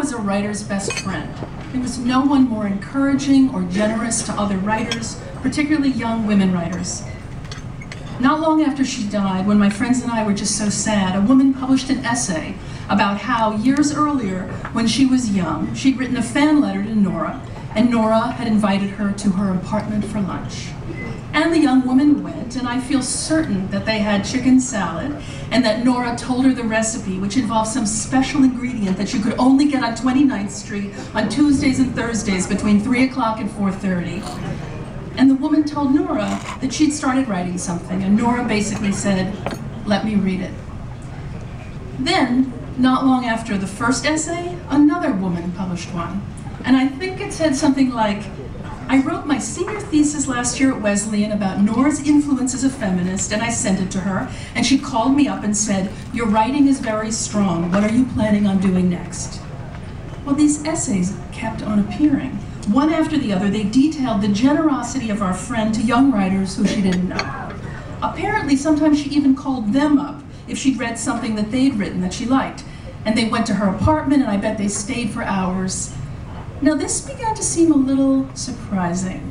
was a writer's best friend. There was no one more encouraging or generous to other writers, particularly young women writers. Not long after she died, when my friends and I were just so sad, a woman published an essay about how years earlier, when she was young, she'd written a fan letter to Nora, and Nora had invited her to her apartment for lunch. And the young woman went, and I feel certain that they had chicken salad, and that Nora told her the recipe, which involved some special ingredient that you could only get on 29th Street on Tuesdays and Thursdays between 3 o'clock and 4:30. And the woman told Nora that she'd started writing something, and Nora basically said, "Let me read it." Then, not long after the first essay, another woman published one. And I think it said something like, "I wrote my senior thesis last year at Wesleyan about Nora's influence as a feminist, and I sent it to her, and she called me up and said, 'Your writing is very strong. What are you planning on doing next?'" Well, these essays kept on appearing. One after the other, they detailed the generosity of our friend to young writers who she didn't know. Apparently, sometimes she even called them up if she'd read something that they'd written that she liked. And they went to her apartment, and I bet they stayed for hours. Now, this began to seem a little surprising.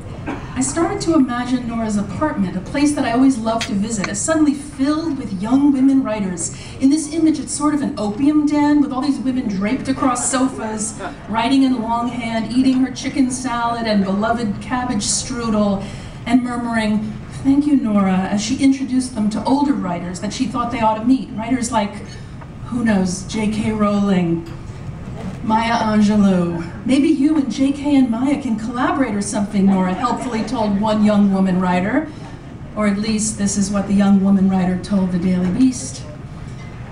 I started to imagine Nora's apartment, a place that I always loved to visit, as suddenly filled with young women writers. In this image, it's sort of an opium den with all these women draped across sofas, writing in longhand, eating her chicken salad and beloved cabbage strudel, and murmuring, "Thank you, Nora," as she introduced them to older writers that she thought they ought to meet. Writers like, who knows, J.K. Rowling, Maya Angelou. "Maybe you and J.K. and Maya can collaborate or something," Nora helpfully told one young woman writer. Or at least this is what the young woman writer told the Daily Beast.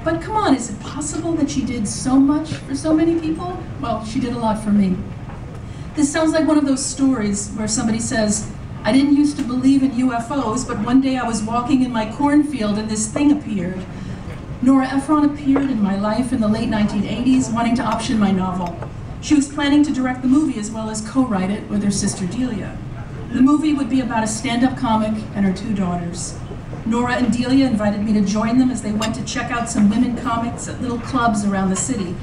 But come on, is it possible that she did so much for so many people? Well, she did a lot for me. This sounds like one of those stories where somebody says, "I didn't used to believe in UFOs, but one day I was walking in my cornfield and this thing appeared." Nora Ephron appeared in my life in the late 1980s, wanting to option my novel. She was planning to direct the movie as well as co-write it with her sister Delia. The movie would be about a stand-up comic and her two daughters. Nora and Delia invited me to join them as they went to check out some women comics at little clubs around the city.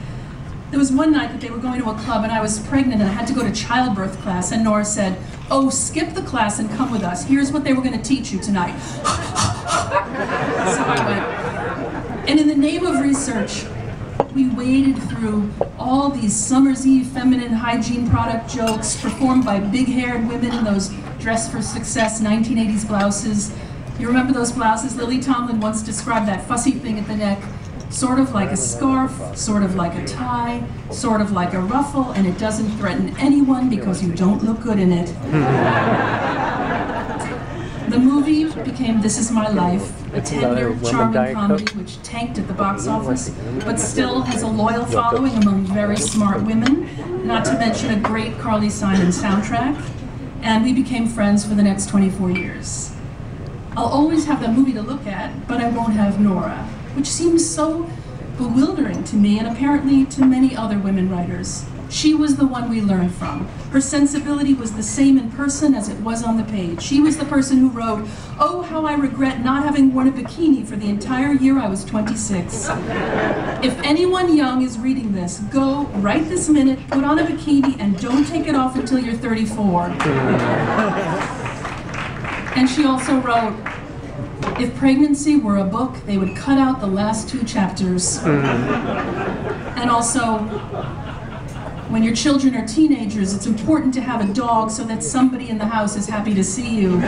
There was one night that they were going to a club and I was pregnant and I had to go to childbirth class, and Nora said, "Oh, skip the class and come with us. Here's what they were going to teach you tonight." So I went. And in the name of research, we waded through all these summer's eve feminine hygiene product jokes performed by big-haired women in those Dress for Success 1980s blouses. You remember those blouses? Lily Tomlin once described that fussy thing at the neck, sort of like a scarf, sort of like a tie, sort of like a ruffle, and it doesn't threaten anyone because you don't look good in it. The movie became This Is My Life, a tender, charming comedy which tanked at the box office, but still has a loyal following among very smart women, not to mention a great Carly Simon soundtrack, and we became friends for the next 24 years. I'll always have that movie to look at, but I won't have Nora, which seems so bewildering to me and apparently to many other women writers. She was the one we learned from. Her sensibility was the same in person as it was on the page. She was the person who wrote, "Oh, how I regret not having worn a bikini for the entire year I was 26. If anyone young is reading this, go right this minute, put on a bikini, and don't take it off until you're 34. And she also wrote, "If pregnancy were a book, they would cut out the last 2 chapters. And also, when your children are teenagers, it's important to have a dog so that somebody in the house is happy to see you."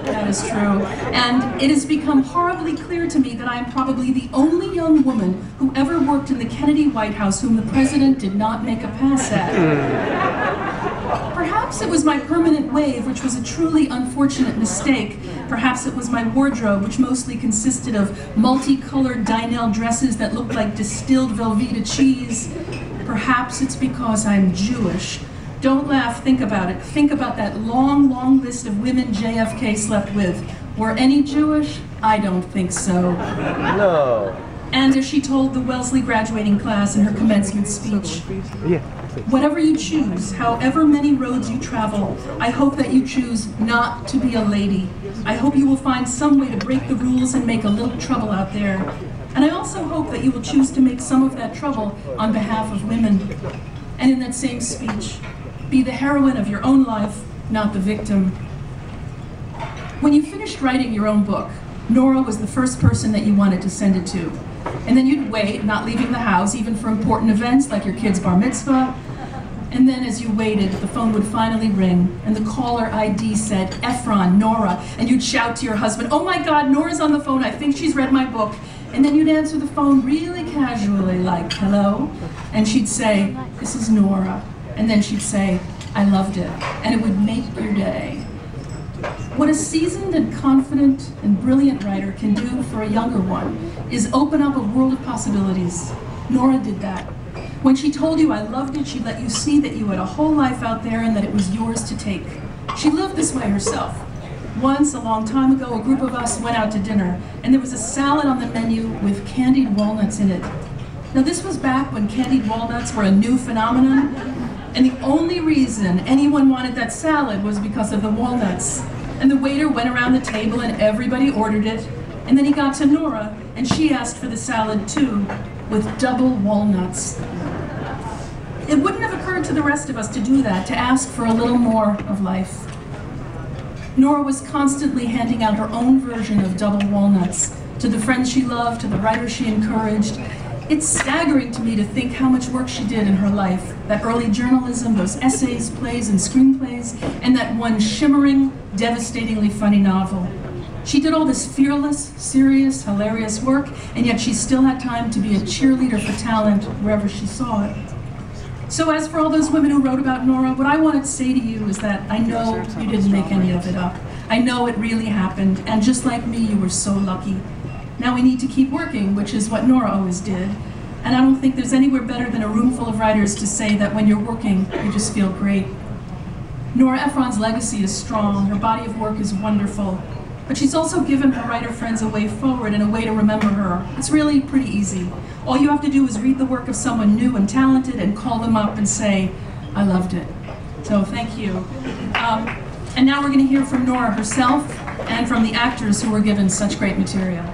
That is true. And it has become horribly clear to me that I am probably the only young woman who ever worked in the Kennedy White House whom the president did not make a pass at. Perhaps it was my permanent wave, which was a truly unfortunate mistake. Perhaps it was my wardrobe, which mostly consisted of multicolored Dynel dresses that looked like distilled Velveeta cheese. Perhaps it's because I'm Jewish. Don't laugh, think about it. Think about that long, long list of women JFK slept with. Were any Jewish? I don't think so. No. And as she told the Wellesley graduating class in her commencement speech, "Whatever you choose, however many roads you travel, I hope that you choose not to be a lady. I hope you will find some way to break the rules and make a little trouble out there. And I also hope that you will choose to make some of that trouble on behalf of women. And in that same speech, be the heroine of your own life, not the victim. When you finished writing your own book, Nora was the first person that you wanted to send it to. And then you'd wait, not leaving the house, even for important events like your kid's bar mitzvah. And then as you waited, the phone would finally ring, and the caller ID said, Ephron, Nora, and you'd shout to your husband, oh my God, Nora's on the phone, I think she's read my book. And then you'd answer the phone really casually, like, hello? And she'd say, this is Nora. And then she'd say, I loved it. And it would make your day. What a seasoned and confident and brilliant writer can do for a younger one is open up a world of possibilities. Nora did that. When she told you I loved it, she let you see that you had a whole life out there and that it was yours to take. She lived this way herself. Once, a long time ago, a group of us went out to dinner, and there was a salad on the menu with candied walnuts in it. Now, this was back when candied walnuts were a new phenomenon, and the only reason anyone wanted that salad was because of the walnuts. And the waiter went around the table and everybody ordered it, and then he got to Nora, and she asked for the salad too, with double walnuts. It wouldn't have occurred to the rest of us to do that, to ask for a little more of life. Nora was constantly handing out her own version of double walnuts to the friends she loved, to the writers she encouraged. It's staggering to me to think how much work she did in her life. That early journalism, those essays, plays, and screenplays, and that one shimmering, devastatingly funny novel. She did all this fearless, serious, hilarious work, and yet she still had time to be a cheerleader for talent wherever she saw it. So as for all those women who wrote about Nora, what I wanted to say to you is that I know you didn't make any of it up. I know it really happened, and just like me, you were so lucky. Now we need to keep working, which is what Nora always did. And I don't think there's anywhere better than a room full of writers to say that when you're working, you just feel great. Nora Ephron's legacy is strong, her body of work is wonderful, but she's also given her writer friends a way forward and a way to remember her. It's really pretty easy. All you have to do is read the work of someone new and talented and call them up and say, I loved it. So thank you. And now we're going to hear from Nora herself and from the actors who were given such great material.